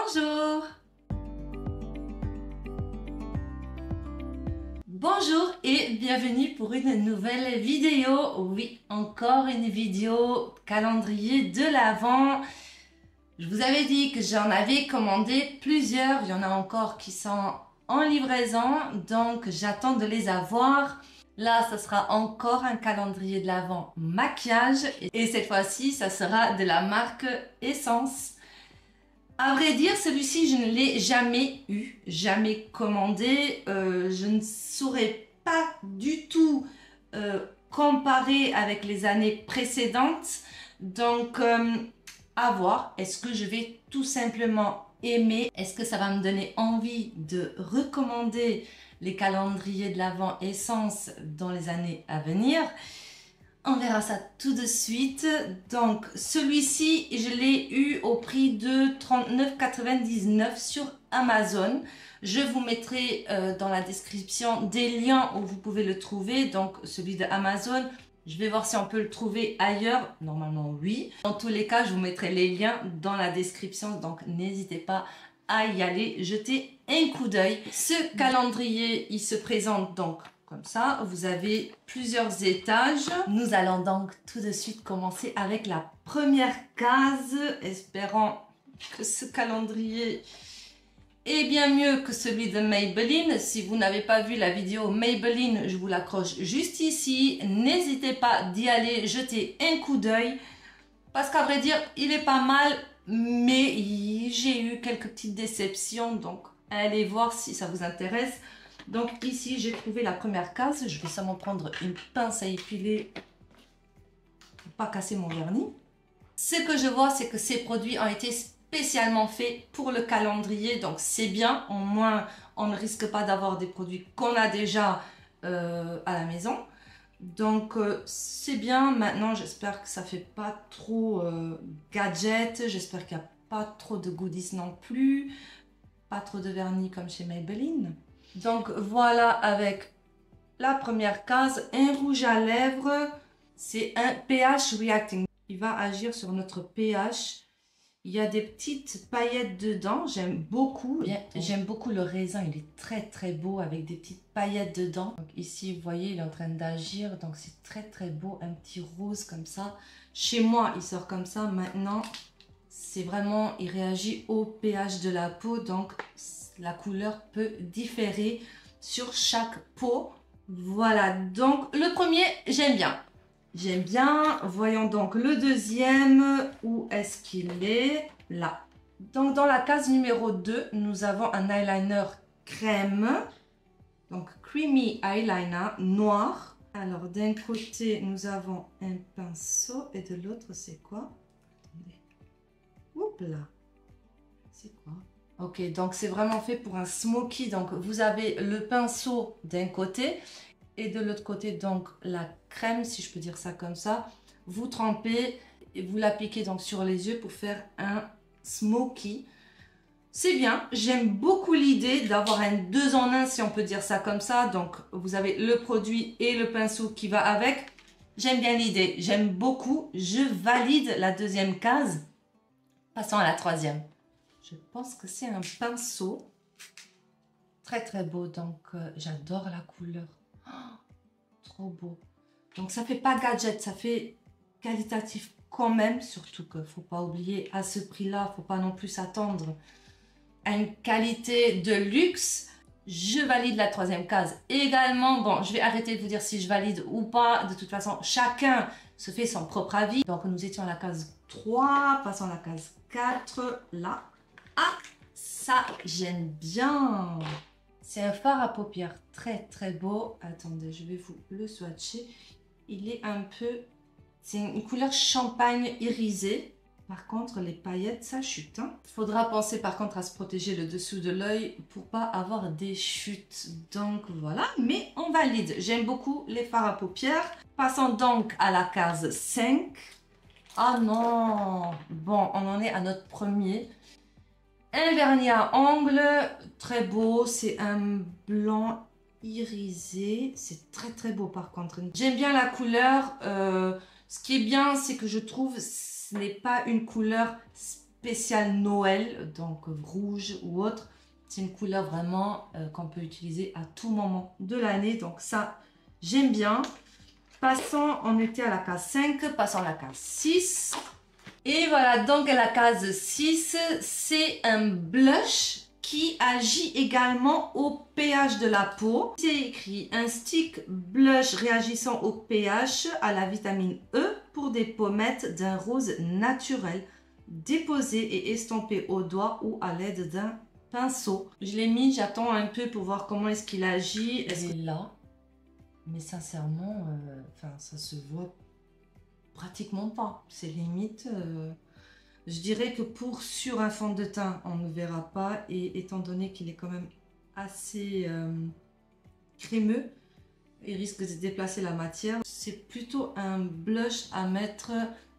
Bonjour! Bonjour et bienvenue pour une nouvelle vidéo. Oui, encore une vidéo calendrier de l'Avent. Je vous avais dit que j'en avais commandé plusieurs. Il y en a encore qui sont en livraison, donc j'attends de les avoir. Là, ça sera encore un calendrier de l'Avent maquillage et cette fois-ci, ça sera de la marque Essence. À vrai dire, celui-ci, je ne l'ai jamais eu, jamais commandé. Je ne saurais pas du tout comparer avec les années précédentes. Donc, à voir. Est-ce que je vais tout simplement aimer? Est-ce que ça va me donner envie de recommander les calendriers de l'Avent Essence dans les années à venir? On verra ça tout de suite. Donc, celui-ci, je l'ai eu au prix de 39,99 sur Amazon. Je vous mettrai dans la description des liens où vous pouvez le trouver. Donc, celui de Amazon, je vais voir si on peut le trouver ailleurs. Normalement, oui. Dans tous les cas, je vous mettrai les liens dans la description. Donc, n'hésitez pas à y aller, jeter un coup d'œil. Ce calendrier, il se présente donc comme ça, vous avez plusieurs étages. Nous allons donc tout de suite commencer avec la première case, espérant que ce calendrier est bien mieux que celui de Maybelline. Si vous n'avez pas vu la vidéo Maybelline, je vous l'accroche juste ici. N'hésitez pas d'y aller jeter un coup d'œil, parce qu'à vrai dire, il est pas mal, mais j'ai eu quelques petites déceptions, donc allez voir si ça vous intéresse. Donc ici, j'ai trouvé la première case. Je vais seulement prendre une pince à épiler pour pas casser mon vernis. Ce que je vois, c'est que ces produits ont été spécialement faits pour le calendrier. Donc c'est bien, au moins on ne risque pas d'avoir des produits qu'on a déjà à la maison. Donc c'est bien. Maintenant, j'espère que ça fait pas trop gadget. J'espère qu'il n'y a pas trop de goodies non plus. Pas trop de vernis comme chez Maybelline. Donc voilà, avec la première case, un rouge à lèvres, c'est un pH Reacting. Il va agir sur notre pH. Il y a des petites paillettes dedans, j'aime beaucoup. J'aime beaucoup le raisin, il est très très beau avec des petites paillettes dedans. Donc ici, vous voyez, il est en train d'agir, donc c'est très très beau, un petit rose comme ça. Chez moi, il sort comme ça. Maintenant, c'est vraiment, il réagit au pH de la peau, donc la couleur peut différer sur chaque peau. Voilà, donc le premier, j'aime bien. J'aime bien. Voyons donc le deuxième. Où est-ce qu'il est? Là. Donc dans la case numéro 2, nous avons un eyeliner crème. Donc Creamy Eyeliner noir. Alors d'un côté, nous avons un pinceau et de l'autre, c'est quoi? Attendez. Oups là. C'est quoi? Ok, donc c'est vraiment fait pour un smoky. Donc vous avez le pinceau d'un côté et de l'autre côté donc la crème, si je peux dire ça comme ça. Vous trempez et vous l'appliquez donc sur les yeux pour faire un smoky. C'est bien, j'aime beaucoup l'idée d'avoir un 2 en 1 si on peut dire ça comme ça. Donc vous avez le produit et le pinceau qui va avec. J'aime bien l'idée, j'aime beaucoup. Je valide la deuxième case. Passons à la troisième. Je pense que c'est un pinceau. Très très beau, donc j'adore la couleur. Oh, trop beau. Donc ça fait pas gadget, ça fait qualitatif quand même. Surtout qu'il ne faut pas oublier, à ce prix-là, il ne faut pas non plus s'attendre à une qualité de luxe. Je valide la troisième case également. Bon, je vais arrêter de vous dire si je valide ou pas. De toute façon, chacun se fait son propre avis. Donc nous étions à la case 3, passons à la case 4, là. Ah, ça, j'aime bien. C'est un fard à paupières très très beau. Attendez, je vais vous le swatcher. Il est un peu... C'est une couleur champagne irisée. Par contre, les paillettes, ça chute. Il faudra penser par contre à se protéger le dessous de l'œil pour pas avoir des chutes. Donc voilà, mais on valide. J'aime beaucoup les fards à paupières. Passons donc à la case 5. Ah non! Bon, on en est à notre premier. Un vernis à ongles, très beau, c'est un blanc irisé, c'est très très beau par contre. J'aime bien la couleur, ce qui est bien c'est que je trouve ce n'est pas une couleur spécial Noël, donc rouge ou autre. C'est une couleur vraiment qu'on peut utiliser à tout moment de l'année. Donc ça, j'aime bien. Passons, on était à la case 5, passons à la case 6. Et voilà, donc la case 6, c'est un blush qui agit également au pH de la peau. C'est écrit un stick blush réagissant au pH à la vitamine E pour des pommettes d'un rose naturel, déposé et estompé au doigt ou à l'aide d'un pinceau. Je l'ai mis, j'attends un peu pour voir comment est-ce qu'il agit. Est-ce que là, mais sincèrement, ça se voit pratiquement pas. C'est limite, je dirais que sur un fond de teint, on ne verra pas. Et étant donné qu'il est quand même assez crémeux, il risque de déplacer la matière. C'est plutôt un blush à mettre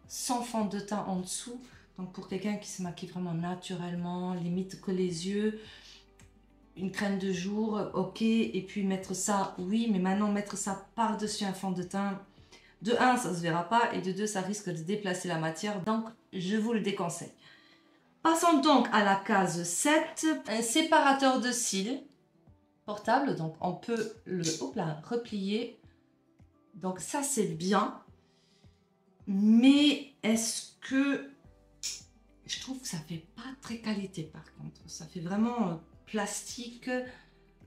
sans fond de teint en dessous. Donc pour quelqu'un qui se maquille vraiment naturellement, limite que les yeux, une crème de jour, ok. Et puis mettre ça, oui, mais maintenant mettre ça par-dessus un fond de teint, de 1, ça se verra pas, et de 2, ça risque de déplacer la matière. Donc je vous le déconseille. Passons donc à la case 7, un séparateur de cils portable. Donc on peut le replier. Donc ça c'est bien. Mais est-ce que... Je trouve que ça fait pas très qualité par contre. Ça fait vraiment plastique.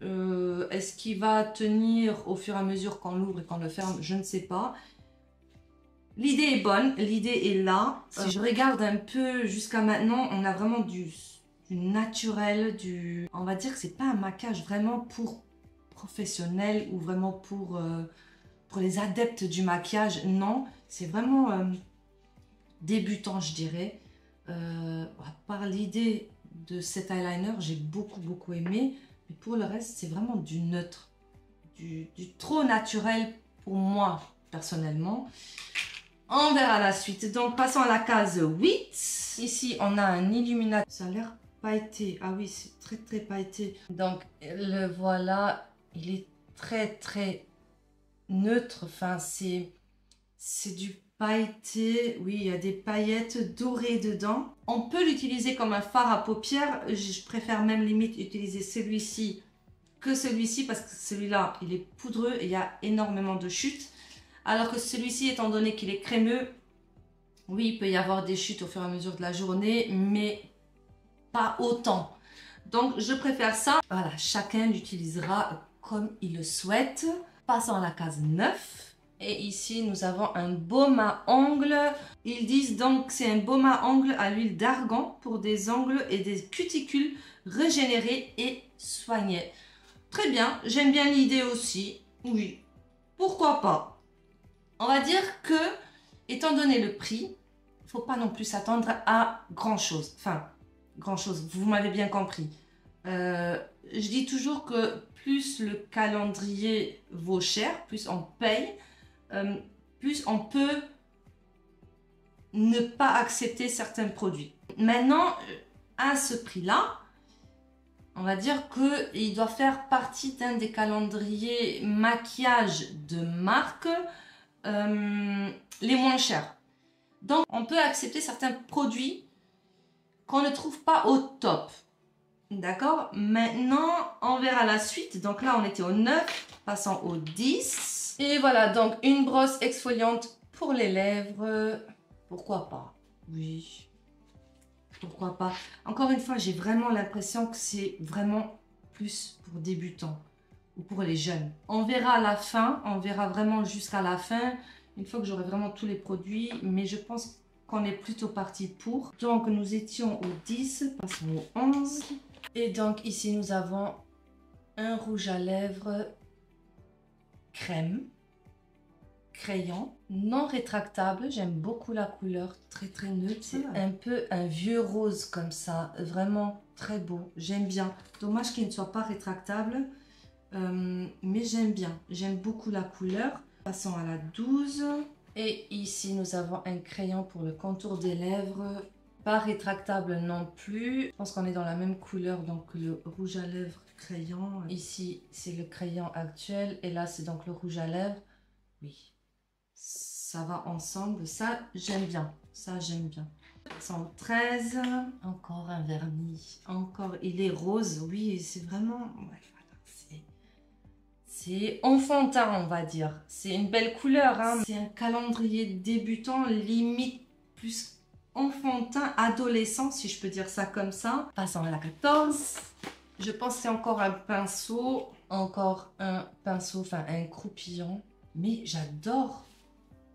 Est-ce qu'il va tenir au fur et à mesure qu'on l'ouvre et qu'on le ferme? Je ne sais pas. L'idée est bonne, l'idée est là. Si je regarde un peu jusqu'à maintenant, on a vraiment du naturel, on va dire que c'est pas un maquillage vraiment pour professionnels ou vraiment pour les adeptes du maquillage. Non, c'est vraiment débutant, je dirais. Par l'idée de cet eyeliner, j'ai beaucoup aimé, mais pour le reste c'est vraiment du neutre, du trop naturel pour moi personnellement. On verra la suite. Donc passons à la case 8. Ici on a un illuminateur, ça a l'air pailleté. Ah oui, c'est très pailleté. Donc le voilà, il est très neutre. Enfin c'est du pailleté, oui, il y a des paillettes dorées dedans. On peut l'utiliser comme un fard à paupières. Je préfère même limite utiliser celui-ci que celui-ci parce que celui-là, il est poudreux et il y a énormément de chutes. Alors que celui-ci, étant donné qu'il est crémeux, oui, il peut y avoir des chutes au fur et à mesure de la journée, mais pas autant. Donc, je préfère ça. Voilà, chacun l'utilisera comme il le souhaite. Passons à la case 9. Et ici, nous avons un baume à ongles. Ils disent donc que c'est un baume à ongles à l'huile d'argan pour des ongles et des cuticules régénérés et soignés. Très bien, j'aime bien l'idée aussi. Oui, pourquoi pas. On va dire que, étant donné le prix, il ne faut pas non plus s'attendre à grand-chose. Enfin, grand-chose, vous m'avez bien compris. Je dis toujours que plus le calendrier vaut cher, plus on paye, plus on peut ne pas accepter certains produits. Maintenant, à ce prix-là, on va dire qu'il doit faire partie d'un des calendriers maquillage de marque les moins chers. Donc, on peut accepter certains produits qu'on ne trouve pas au top. D'accord? Maintenant, on verra la suite. Donc là, on était au 9, passons au 10. Et voilà, donc une brosse exfoliante pour les lèvres. Pourquoi pas? Oui. Pourquoi pas? Encore une fois, j'ai vraiment l'impression que c'est vraiment plus pour débutants ou pour les jeunes. On verra à la fin, on verra vraiment jusqu'à la fin, une fois que j'aurai vraiment tous les produits, mais je pense qu'on est plutôt parti pour. Donc nous étions au 10, passons au 11. Et donc ici nous avons un rouge à lèvres crème, crayon, non rétractable. J'aime beaucoup la couleur, très neutre. C'est un peu un vieux rose comme ça, vraiment très beau. J'aime bien. Dommage qu'il ne soit pas rétractable, mais j'aime bien. J'aime beaucoup la couleur. Passons à la 12. Et ici nous avons un crayon pour le contour des lèvres. Pas rétractable non plus. Je pense qu'on est dans la même couleur, donc le rouge à lèvres crayon. Ici, c'est le crayon actuel et là, c'est donc le rouge à lèvres. Oui, ça va ensemble. Ça, j'aime bien. Ça, j'aime bien. 113. Encore un vernis. Encore, il est rose. Oui, c'est vraiment... Ouais, voilà, c'est enfantin, on va dire. C'est une belle couleur. Hein. C'est un calendrier débutant, limite plus enfantin, adolescent, si je peux dire ça comme ça. Passons à la 14. Je pense que c'est encore un pinceau. Encore un pinceau, enfin un croupillon. Mais j'adore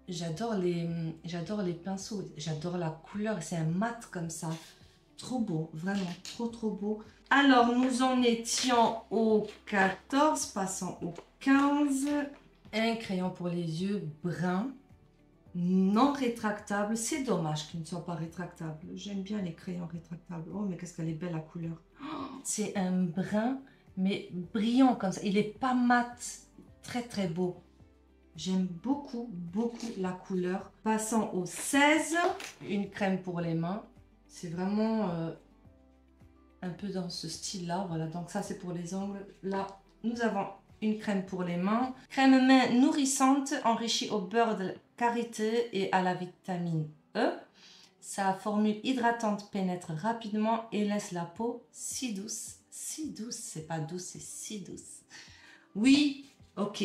les pinceaux. J'adore la couleur. C'est un mat comme ça. Trop beau, vraiment trop beau. Alors, nous en étions au 14, passons au 15. Un crayon pour les yeux brun, non rétractable. C'est dommage qu'il ne soit pas rétractable. J'aime bien les crayons rétractables. Oh, mais qu'est-ce qu'elle est belle la couleur. Oh, c'est un brun, mais brillant comme ça. Il n'est pas mat. Très beau. J'aime beaucoup la couleur. Passons au 16. Une crème pour les mains. C'est vraiment un peu dans ce style-là. Voilà, donc ça c'est pour les ongles. Là, nous avons une crème pour les mains. Crème main nourrissante, enrichie au beurre de karité et à la vitamine E. Sa formule hydratante pénètre rapidement et laisse la peau si douce. Si douce, c'est pas douce, c'est si douce. Oui, ok.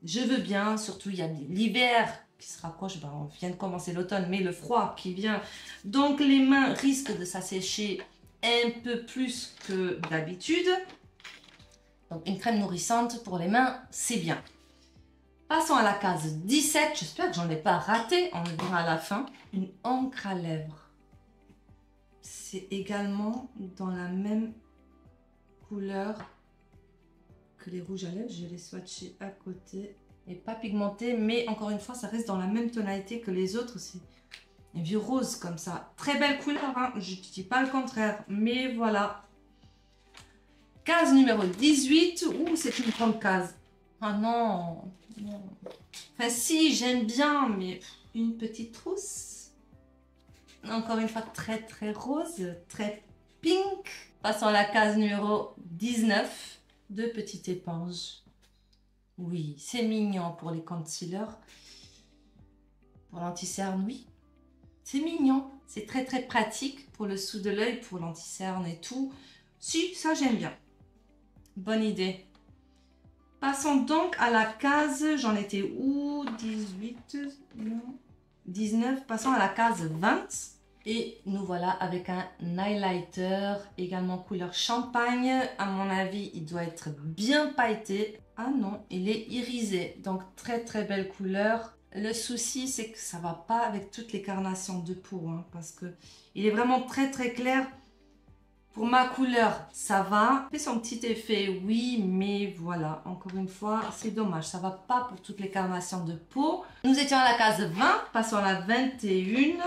Je veux bien, surtout il y a l'hiver qui se rapproche, ben, on vient de commencer l'automne, mais le froid qui vient. Donc les mains risquent de s'assécher un peu plus que d'habitude. Donc une crème nourrissante pour les mains, c'est bien. Passons à la case 17, j'espère que j'en ai pas raté, on le verra à la fin. Une encre à lèvres. C'est également dans la même couleur que les rouges à lèvres, je vais les swatcher à côté. Et pas pigmenté, mais encore une fois, ça reste dans la même tonalité que les autres aussi. Un vieux rose comme ça. Très belle couleur, hein. Je ne dis pas le contraire, mais voilà. Case numéro 18. Ouh, c'est une grande case. Ah non, non. Enfin si, j'aime bien, mais une petite trousse. Encore une fois, très rose, très pink. Passons à la case numéro 19. Deux petites éponges. Oui, c'est mignon pour les concealers. Pour l'anti-cerne, oui. C'est mignon. C'est très pratique pour le dessous de l'œil, pour l'anti-cerne et tout. Si, ça j'aime bien. Bonne idée. Passons donc à la case, j'en étais où? 18, non, 19. Passons à la case 20. Et nous voilà avec un highlighter, également couleur champagne. À mon avis, il doit être bien pailleté. Ah non, il est irisé. Donc très belle couleur. Le souci, c'est que ça va pas avec toutes les carnations de peau. Hein, parce que il est vraiment très clair. Pour ma couleur, ça va. Fait son petit effet, oui, mais voilà, encore une fois, c'est dommage. Ça va pas pour toutes les carnations de peau. Nous étions à la case 20, passons à la 21.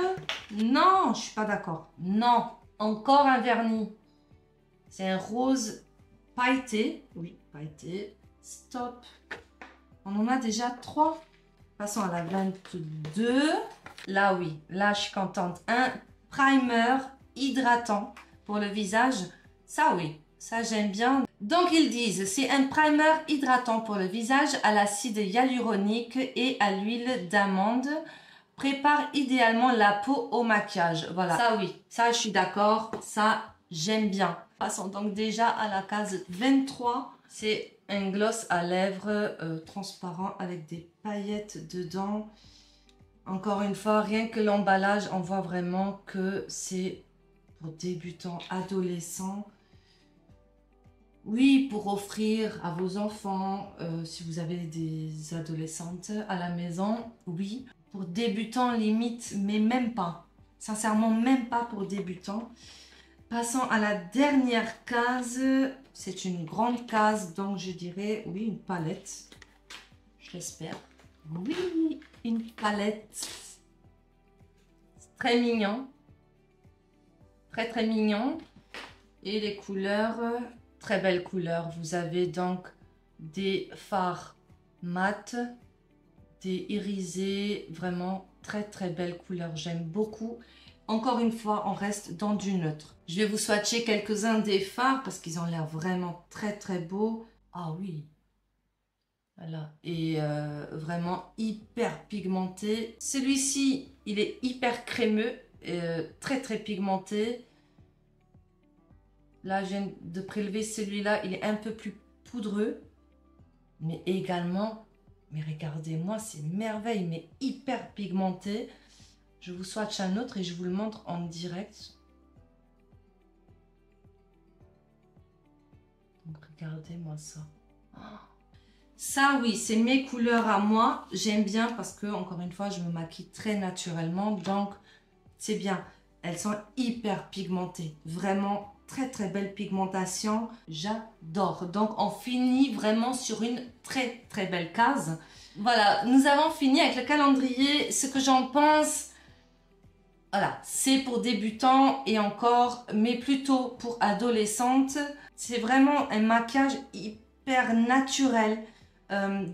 Non, je suis pas d'accord. Non, encore un vernis. C'est un rose pailleté. Oui, pailleté. Stop. On en a déjà 3. Passons à la 22. Là, oui, là, je suis contente. Un primer hydratant. Pour le visage, ça oui, ça j'aime bien. Donc ils disent, c'est un primer hydratant pour le visage à l'acide hyaluronique et à l'huile d'amande. Prépare idéalement la peau au maquillage. Voilà, ça oui, ça je suis d'accord, ça j'aime bien. Passons donc déjà à la case 23. C'est un gloss à lèvres transparent avec des paillettes dedans. Encore une fois, rien que l'emballage, on voit vraiment que c'est pour débutants, adolescents. Oui, pour offrir à vos enfants, si vous avez des adolescentes à la maison, oui. Pour débutants, limite, mais même pas. Sincèrement, même pas pour débutants. Passons à la dernière case. C'est une grande case, donc je dirais, oui, une palette. Je l'espère. Oui, une palette. C'est très mignon. Très mignon. Et les couleurs, très belles couleurs. Vous avez donc des fards mat, des irisés, vraiment très belles couleurs. J'aime beaucoup. Encore une fois, on reste dans du neutre. Je vais vous swatcher quelques-uns des fards parce qu'ils ont l'air vraiment très beaux. Ah oui. Voilà. Et vraiment hyper pigmenté. Celui-ci, il est hyper crémeux. très très pigmenté. Là, je viens de prélever celui-là, il est un peu plus poudreux. Mais également, mais regardez-moi, c'est merveille, mais hyper pigmenté. Je vous swatch un autre et je vous le montre en direct. Donc regardez-moi ça. Ça oui, c'est mes couleurs à moi. J'aime bien parce que, encore une fois, je me maquille très naturellement. Donc, c'est bien. Elles sont hyper pigmentées. Vraiment très très belle pigmentation. J'adore. Donc, on finit vraiment sur une très très belle case. Voilà, nous avons fini avec le calendrier. Ce que j'en pense, voilà, c'est pour débutants et encore, mais plutôt pour adolescentes. C'est vraiment un maquillage hyper naturel,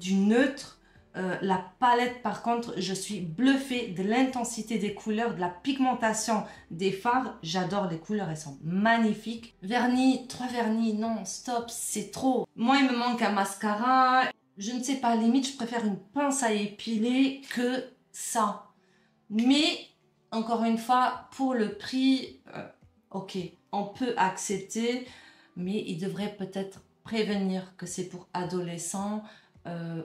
du neutre. La palette, par contre, je suis bluffée de l'intensité des couleurs, de la pigmentation des fards. J'adore les couleurs, elles sont magnifiques. Vernis, 3 vernis, non, stop, c'est trop. Moi, il me manque un mascara. Je ne sais pas, limite, je préfère une pince à épiler que ça. Mais, encore une fois, pour le prix, ok, on peut accepter, mais il devrait peut-être prévenir que c'est pour adolescents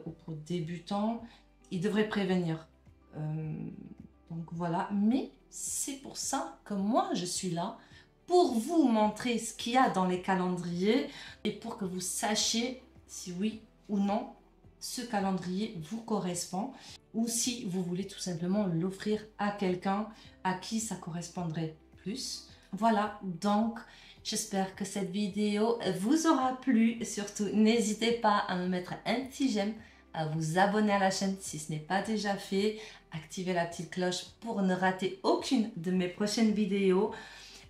ou pour débutants. Il devrait prévenir. Donc voilà, mais c'est pour ça que moi je suis là, pour vous montrer ce qu'il y a dans les calendriers et pour que vous sachiez si oui ou non ce calendrier vous correspond ou si vous voulez tout simplement l'offrir à quelqu'un à qui ça correspondrait plus. Voilà, donc j'espère que cette vidéo vous aura plu. Surtout, n'hésitez pas à me mettre un petit j'aime, à vous abonner à la chaîne si ce n'est pas déjà fait, activer la petite cloche pour ne rater aucune de mes prochaines vidéos.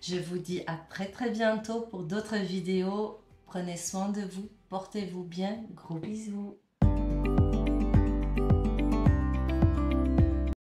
Je vous dis à très très bientôt pour d'autres vidéos. Prenez soin de vous, portez-vous bien, gros bisous.